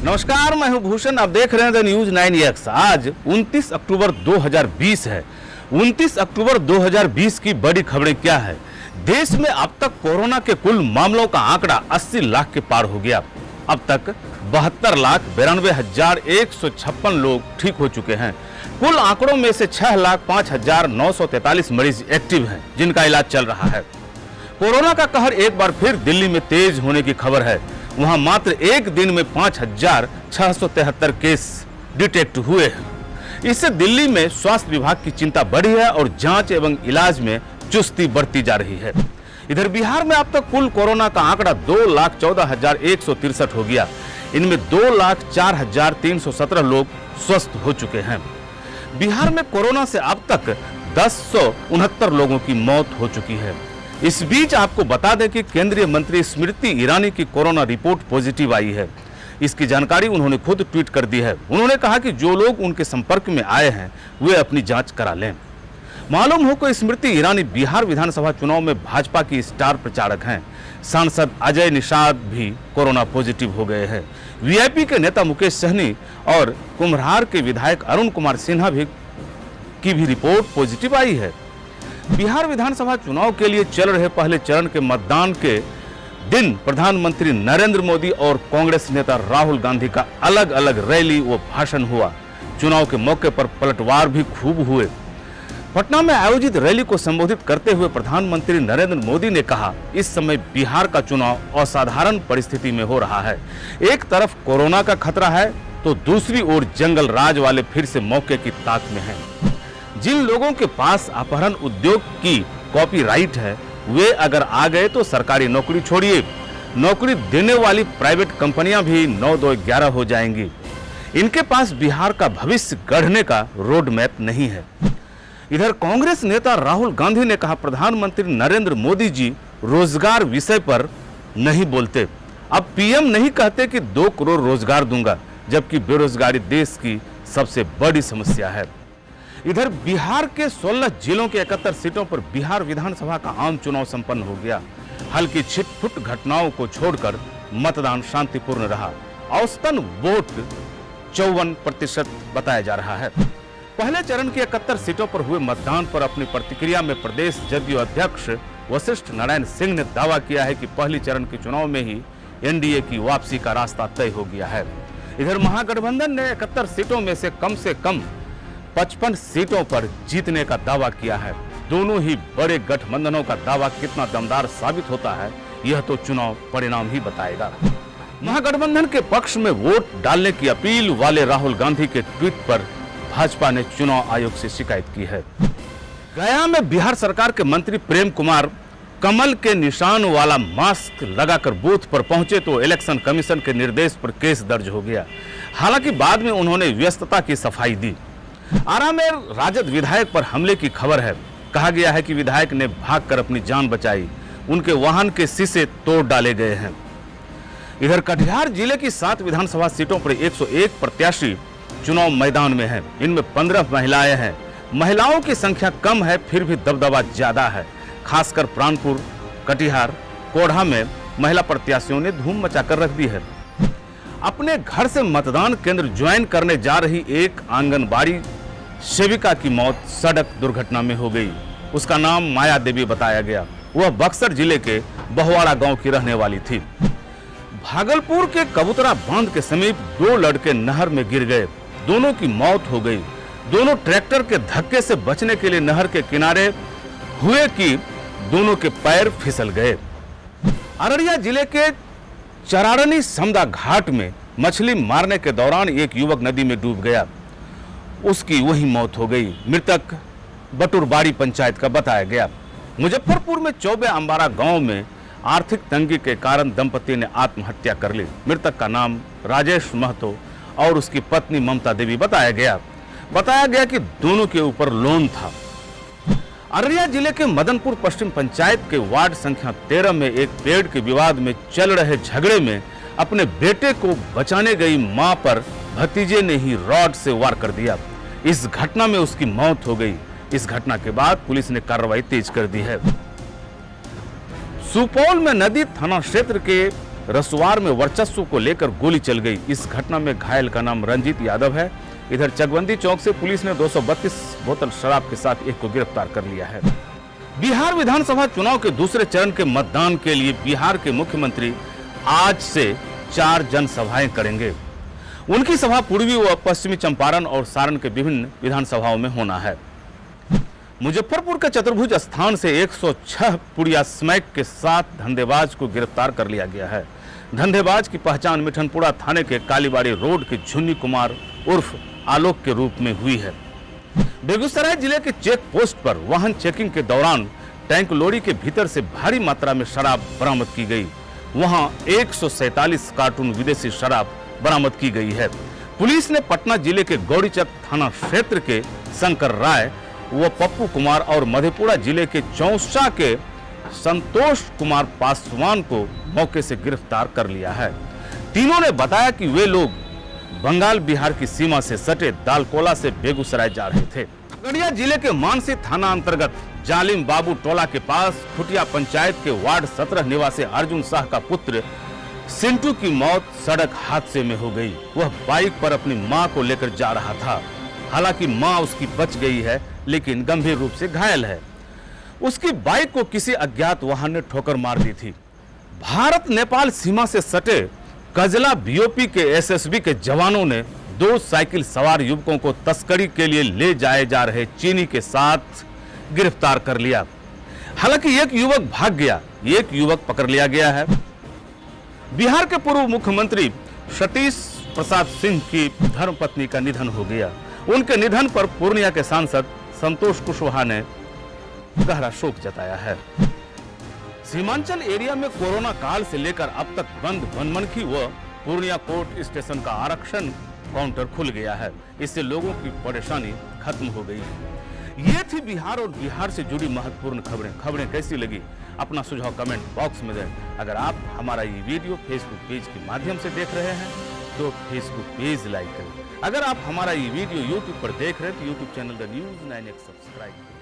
नमस्कार, मैं हूं भूषण। आप देख रहे हैं द न्यूज 9X। आज 29 अक्टूबर 2020 है। 29 अक्टूबर 2020 की बड़ी खबरें क्या है? देश में अब तक कोरोना के कुल मामलों का आंकड़ा 80 लाख के पार हो गया। अब तक 72,92,156 लोग ठीक हो चुके हैं। कुल आंकड़ों में से 6,05,943 मरीज एक्टिव हैं, जिनका इलाज चल रहा है। कोरोना का कहर एक बार फिर दिल्ली में तेज होने की खबर है। वहां मात्र एक दिन में 5,673 केस डिटेक्ट हुए हैं। इससे दिल्ली में स्वास्थ्य विभाग की चिंता बढ़ी है और जांच एवं इलाज में चुस्ती बढ़ती जा रही है। इधर बिहार में अब तक कुल कोरोना का आंकड़ा 2,14,163 हो गया। इनमें 2,04,317 लोग स्वस्थ हो चुके हैं। बिहार में कोरोना से अब तक 1069 लोगों की मौत हो चुकी है। इस बीच आपको बता दें कि केंद्रीय मंत्री स्मृति ईरानी की कोरोना रिपोर्ट पॉजिटिव आई है। इसकी जानकारी उन्होंने खुद ट्वीट कर दी है। उन्होंने कहा कि जो लोग उनके संपर्क में आए हैं वे अपनी जांच करा लें। मालूम हो कि स्मृति ईरानी बिहार विधानसभा चुनाव में भाजपा की स्टार प्रचारक हैं। सांसद अजय निषाद भी कोरोना पॉजिटिव हो गए हैं। वीआईपी के नेता मुकेश सहनी और कुम्हरार के विधायक अरुण कुमार सिन्हा की भी रिपोर्ट पॉजिटिव आई है। बिहार विधानसभा चुनाव के लिए चल रहे पहले चरण के मतदान के दिन प्रधानमंत्री नरेंद्र मोदी और कांग्रेस नेता राहुल गांधी का अलग अलग रैली व भाषण हुआ। चुनाव के मौके पर पलटवार भी खूब हुए। पटना में आयोजित रैली को संबोधित करते हुए प्रधानमंत्री नरेंद्र मोदी ने कहा, इस समय बिहार का चुनाव असाधारण परिस्थिति में हो रहा है। एक तरफ कोरोना का खतरा है तो दूसरी ओर जंगल राज वाले फिर से मौके की ताक में हैं। जिन लोगों के पास अपहरण उद्योग की कॉपीराइट है वे अगर आ गए तो सरकारी नौकरी छोड़िए, नौकरी देने वाली प्राइवेट कंपनियां भी 9-2-11 हो जाएंगी। इनके पास बिहार का भविष्य गढ़ने का रोड मैप नहीं है। इधर कांग्रेस नेता राहुल गांधी ने कहा, प्रधानमंत्री नरेंद्र मोदी जी रोजगार विषय पर नहीं बोलते। अब पीएम नहीं कहते कि 2 करोड़ रोजगार दूंगा, जबकि बेरोजगारी देश की सबसे बड़ी समस्या है। इधर बिहार के 16 जिलों के 71 सीटों पर बिहार विधानसभा का आम चुनाव संपन्न हो गया। हल्की छिटपुट घटनाओं को छोड़कर मतदान शांतिपूर्ण रहा। औसतन वोट 54% बताया जा रहा है। पहले चरण की 71 सीटों पर हुए मतदान पर अपनी प्रतिक्रिया में प्रदेश जदयू अध्यक्ष वशिष्ठ नारायण सिंह ने दावा किया है कि पहली चरण के चुनाव में ही एनडीए की वापसी का रास्ता तय हो गया है। इधर महागठबंधन ने 71 सीटों में से कम 55 सीटों पर जीतने का दावा किया है। दोनों ही बड़े गठबंधनों का दावा कितना दमदार साबित होता है, यह तो चुनाव परिणाम ही बताएगा। महागठबंधन के पक्ष में वोट डालने की अपील वाले राहुल गांधी के ट्वीट पर भाजपा ने चुनाव आयोग से शिकायत की है। गया में बिहार सरकार के मंत्री प्रेम कुमार कमल के निशान वाला मास्क लगाकर बूथ पर पहुंचे तो इलेक्शन कमीशन के निर्देश पर केस दर्ज हो गया। हालांकि बाद में उन्होंने व्यस्तता की सफाई दी। आरा में राजद विधायक पर हमले की खबर है। कहा गया है कि विधायक ने भागकर अपनी जान बचाई। उनके वाहन के शीशे तोड़ डाले गए हैं। इधर कटिहार जिले की 7 विधानसभा सीटों पर 101 प्रत्याशी चुनाव मैदान में हैं। इनमें 15 महिलाएं हैं। महिलाओं की संख्या कम है, फिर भी दबदबा ज्यादा है। खासकर प्राणपुर, कटिहार, कोढ़ा में महिला प्रत्याशियों ने धूम मचाकर रख दी है। अपने घर से मतदान केंद्र ज्वाइन करने जा रही एक आंगनबाड़ी सेविका की मौत सड़क दुर्घटना में हो गई। उसका नाम माया देवी बताया गया। वह बक्सर जिले के बहुवाड़ा गांव की रहने वाली थी। भागलपुर के कबूतरा बांध के समीप 2 लड़के नहर में गिर गए। दोनों की मौत हो गई। दोनों ट्रैक्टर के धक्के से बचने के लिए नहर के किनारे हुए कि दोनों के पैर फिसल गए। अररिया जिले के चरारनी समदा घाट में मछली मारने के दौरान एक युवक नदी में डूब गया। उसकी वहीं मौत हो गई। मृतक बटुरबाड़ी पंचायत का बताया गया। मुजफ्फरपुर में चौबे अंबारा गांव में आर्थिक तंगी के कारण दंपति ने आत्महत्या कर ली। मृतक का नाम राजेश महतो और उसकी पत्नी ममता देवी बताया गया कि दोनों के ऊपर लोन था। अररिया जिले के मदनपुर पश्चिम पंचायत के वार्ड संख्या 13 में एक पेड़ के विवाद में चल रहे झगड़े में अपने बेटे को बचाने गई मां पर भतीजे ने ही रॉड से वार कर दिया। इस घटना में उसकी मौत हो गई। इस घटना के बाद पुलिस ने कार्रवाई तेज कर दी है। सुपौल में नदी थाना क्षेत्र के रसुआर में वर्चस्व को लेकर गोली चल गई। इस घटना में घायल का नाम रंजीत यादव है। इधर चकबंदी चौक से पुलिस ने 232 बोतल शराब के साथ एक को गिरफ्तार कर लिया है। बिहार विधानसभा चुनाव के दूसरे चरण के मतदान के लिए बिहार के मुख्यमंत्री आज से 4 जनसभाएं करेंगे। उनकी सभा पूर्वी व पश्चिमी चंपारण और सारण के विभिन्न विधानसभाओं में होना है। मुजफ्फरपुर के चतुर्भुज स्थान से 106 पुड़िया स्मैक के साथ धंधेबाज को गिरफ्तार कर लिया गया है। धंधेबाज की पहचान मिठनपुरा थाने के कालीबाड़ी रोड के झुन्नी कुमार उर्फ आलोक के रूप में हुई है। बेगूसराय जिले के चेक पोस्ट पर वाहन चेकिंग के दौरान टैंक लॉरी के भीतर से भारी मात्रा में शराब बरामद की गई। वहां 147 कार्टून विदेशी शराब बरामद की गई है। पुलिस ने पटना जिले के गौरीचक थाना क्षेत्र के शंकर राय व पप्पू कुमार और मधेपुरा जिले के चौसा के संतोष कुमार पासवान को मौके से गिरफ्तार कर लिया है। तीनों ने बताया कि वे लोग बंगाल बिहार की सीमा से सटे दालकोला से बेगूसराय जा रहे थे। खगड़िया जिले के मानसी थाना अंतर्गत जालिम बाबू टोला के पास खुटिया पंचायत के वार्ड 17 निवासी अर्जुन शाह का पुत्र सिंटू की मौत सड़क हादसे में हो गई। वह बाइक पर अपनी मां को लेकर जा रहा था। हालांकि मां उसकी बच गई है, लेकिन गंभीर रूप से घायल है। उसकी बाइक को किसी अज्ञात वाहन ने ठोकर मार दी थी। भारत नेपाल सीमा से सटे कजला बीओपी के एसएसबी के जवानों ने 2 साइकिल सवार युवकों को तस्करी के लिए ले जाए जा रहे चीनी के साथ गिरफ्तार कर लिया। हालांकि एक युवक भाग गया, एक युवक पकड़ लिया गया है। बिहार के पूर्व मुख्यमंत्री सतीश प्रसाद सिंह की धर्मपत्नी का निधन हो गया। उनके निधन पर पूर्णिया के सांसद संतोष कुशवाहा ने गहरा शोक जताया है। सीमांचल एरिया में कोरोना काल से लेकर अब तक बंद बनमनखी व पूर्णिया कोर्ट स्टेशन का आरक्षण काउंटर खुल गया है। इससे लोगों की परेशानी खत्म हो गई। ये थी बिहार और बिहार से जुड़ी महत्वपूर्ण खबरें कैसी लगी अपना सुझाव कमेंट बॉक्स में दें। अगर आप हमारा ये वीडियो फेसबुक पेज के माध्यम से देख रहे हैं तो फेसबुक पेज लाइक करें। अगर आप हमारा ये वीडियो यूट्यूब पर देख रहे हैं तो YouTube channel the news 9X subscribe करें।